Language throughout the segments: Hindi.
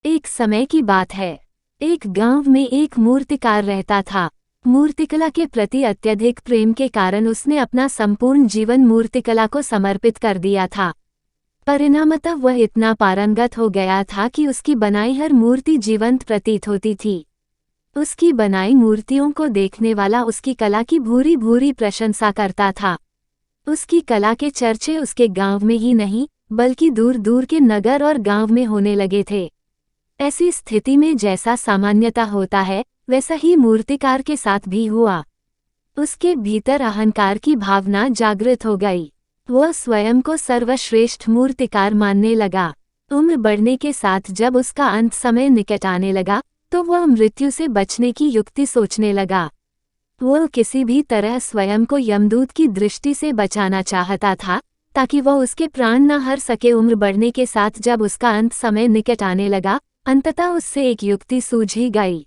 एक समय की बात है। एक गांव में एक मूर्तिकार रहता था। मूर्तिकला के प्रति अत्यधिक प्रेम के कारण उसने अपना संपूर्ण जीवन मूर्तिकला को समर्पित कर दिया था। परिणामतः वह इतना पारंगत हो गया था कि उसकी बनाई हर मूर्ति जीवंत प्रतीत होती थी। उसकी बनाई मूर्तियों को देखने वाला उसकी कला की भूरी भूरी प्रशंसा करता था। उसकी कला के चर्चे उसके गांव में ही नहीं बल्कि दूर दूर के नगर और गांव में होने लगे थे। ऐसी स्थिति में जैसा सामान्यता होता है वैसा ही मूर्तिकार के साथ भी हुआ। उसके भीतर अहंकार की भावना जागृत हो गई। वह स्वयं को सर्वश्रेष्ठ मूर्तिकार मानने लगा। उम्र बढ़ने के साथ जब उसका अंत समय निकट आने लगा तो वह मृत्यु से बचने की युक्ति सोचने लगा। वह किसी भी तरह स्वयं को यमदूत की दृष्टि से बचाना चाहता था ताकि वह उसके प्राण न हर सके। उम्र बढ़ने के साथ जब उसका अंत समय निकट आने लगा अंततः उससे एक युक्ति सूझ ही गई।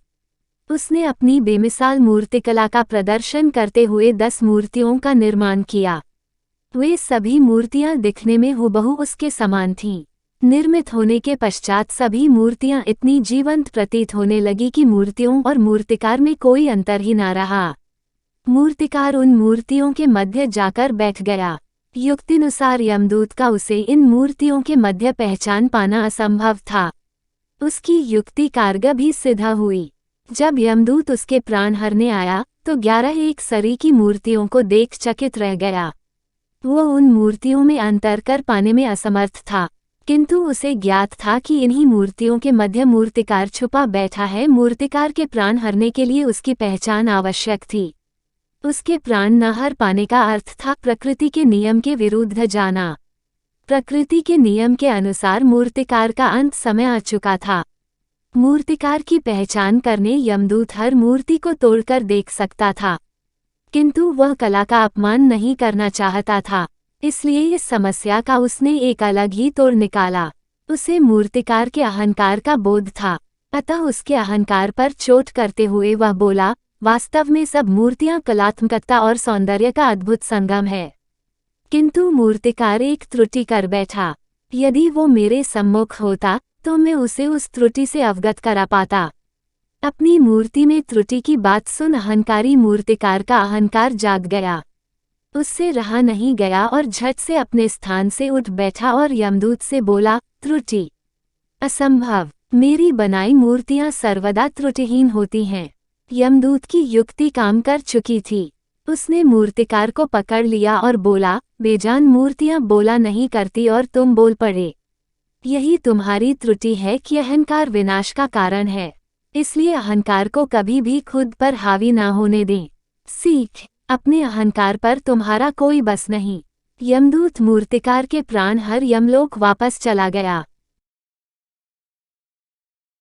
उसने अपनी बेमिसाल मूर्तिकला का प्रदर्शन करते हुए 10 मूर्तियों का निर्माण किया। वे सभी मूर्तियां दिखने में हुबहू उसके समान थीं। निर्मित होने के पश्चात सभी मूर्तियां इतनी जीवंत प्रतीत होने लगी कि मूर्तियों और मूर्तिकार में कोई अंतर ही न रहा। मूर्तिकार उन मूर्तियों के मध्य जाकर बैठ गया। युक्तिनुसार यमदूत का उसे इन मूर्तियों के मध्य पहचान पाना असंभव था। उसकी युक्ति कारगर भी सिद्ध हुई। जब यमदूत उसके प्राण हरने आया तो 11 एक सरी की मूर्तियों को देख चकित रह गया। वह उन मूर्तियों में अंतर कर पाने में असमर्थ था, किंतु उसे ज्ञात था कि इन्हीं मूर्तियों के मध्य मूर्तिकार छुपा बैठा है। मूर्तिकार के प्राण हरने के लिए उसकी पहचान आवश्यक थी। उसके प्राण न हर पाने का अर्थ था प्रकृति के नियम के विरुद्ध जाना। प्रकृति के नियम के अनुसार मूर्तिकार का अंत समय आ चुका था। मूर्तिकार की पहचान करने यमदूत हर मूर्ति को तोड़कर देख सकता था, किंतु वह कला का अपमान नहीं करना चाहता था। इसलिए इस समस्या का उसने एक अलग ही तोड़ निकाला। उसे मूर्तिकार के अहंकार का बोध था, अतः उसके अहंकार पर चोट करते हुए वह बोला, वास्तव में सब मूर्तियां कलात्मकता और सौंदर्य का अद्भुत संगम है। किंतु मूर्तिकार एक त्रुटि कर बैठा। यदि वो मेरे सम्मुख होता तो मैं उसे उस त्रुटि से अवगत करा पाता। अपनी मूर्ति में त्रुटि की बात सुन अहंकारी मूर्तिकार का अहंकार जाग गया। उससे रहा नहीं गया और झट से अपने स्थान से उठ बैठा और यमदूत से बोला, त्रुटि असंभव। मेरी बनाई मूर्तियां सर्वदा त्रुटिहीन होती हैं। यमदूत की युक्ति काम कर चुकी थी। उसने मूर्तिकार को पकड़ लिया और बोला, बेजान मूर्तियां बोला नहीं करती और तुम बोल पड़े। यही तुम्हारी त्रुटि है कि अहंकार विनाश का कारण है। इसलिए अहंकार को कभी भी खुद पर हावी ना होने दें। सीख, अपने अहंकार पर तुम्हारा कोई बस नहीं। यमदूत मूर्तिकार के प्राण हर यमलोक वापस चला गया।